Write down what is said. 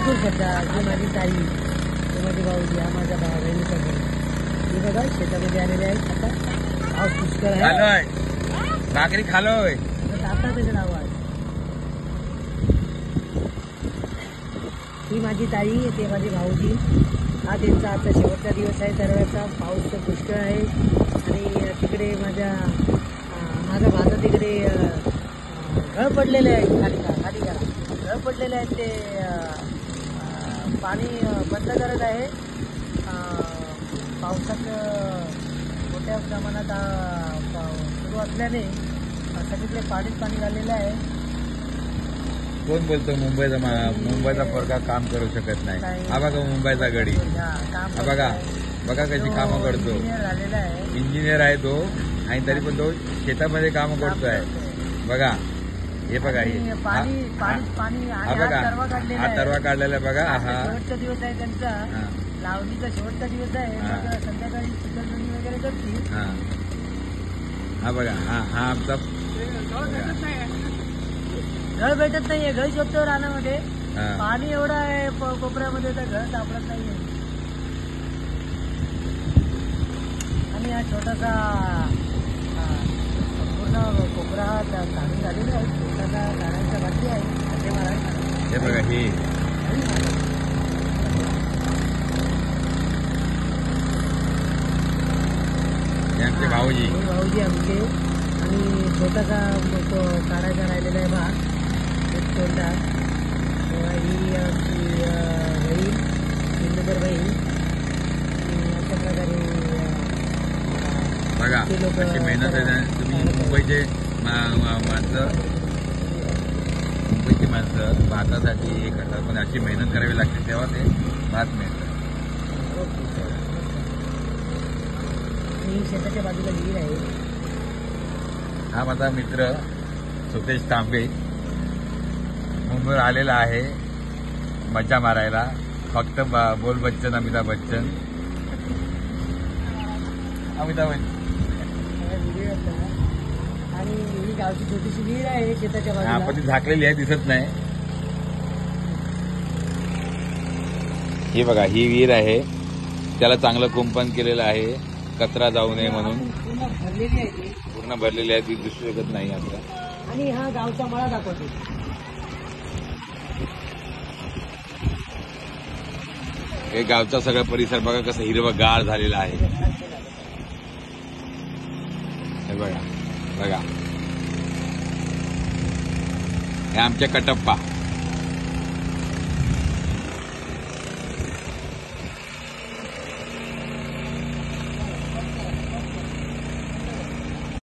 भरपूर सध्या ही माझी ताई, ही माझी भाऊजी, हा माझा भाव बहिणीचा भाऊ. हे बघा शेतामध्ये आलेले आहेत. आता पाऊस पुष्कळ आहे. खालोय भाकरी खालोय. आता त्याच्यात आवाज. ही माझी ताई, ते माझी भाऊजी. हा त्यांचा आता शेवटचा दिवस आहे दरव्याचा. पाऊस तर पुष्कळ आहे आणि तिकडे माझा भाता तिकडे घळ पडलेले आहे. खाली करा घळ पडलेले आहेत. ते पाणी बंद करत आहे. पावसात मोठ्या प्रमाणात सुरू असल्याने सगळीकडे पाणी झालेलं आहे. कोण बोलतो मुंबईचा पोरगा काम करू शकत नाही. हा बघा मुंबईचा गडी. हा बघा कशी कामं करतो. इंजिनियर आहे तो आणि तरी पण तो शेतामध्ये काम करतोय. बघा हे बघा हे हा बघा हा तरवा काढलेला बघा. हा शेवटचा दिवस आहे त्यांचा. लावणीचा शेवटचा दिवस आहे. संध्याकाळी चिकलदणी वगैरे करतील. हा बघा हा आमचा घर भेटत नाहीये. घर शोधतो रानामध्ये. पाणी एवढं आहे कोपऱ्यामध्ये तर घर सापडत नाहीये. आणि हा छोटासा संपूर्ण कोपरा ताणी झालेला आहे. छोटासा ताणांचा बाकी आहे. असे महाराज हे बघा हे आमचे भाऊजी आमचे. आणि छोटासा काढायचा राहिलेला आहे भाग एक तोंडा. ही आमची बहीण, 3 नंबर बहीण. अशा प्रकारे बघा अशी मेहनत आहे. तुम्ही मुंबईची माणसं भातासाठी हे करतात पण अशी मेहनत करावी लागते तेव्हा ते भात मिळतं. ही शेताच्या बाजूला विहीर आहे. हा माझा मित्र सुतेश तांबे मुंबईवर आलेला आहे मजा मारायला. फक्त बोल बच्चन अमिताभ बच्चन. आणि ही गावची छोटीशी विहीर आहे शेताच्या बाजूला. पण ती झाकलेली आहे दिसत नाही. ही बघा ही विहीर आहे. त्याला चांगलं कुंपण केलेलं आहे कचरा जाऊ नये म्हणून. पूर्ण भरलेली आहे ती. पूर्ण भरलेली आहे ती दिसू शकत नाही आता. आणि हा गावचा मळा दाखवतो. हे गावचा सगळा परिसर बघा कसं हिरवंगार झालेला आहे. हे बघा हे आमच्या कटप्पा.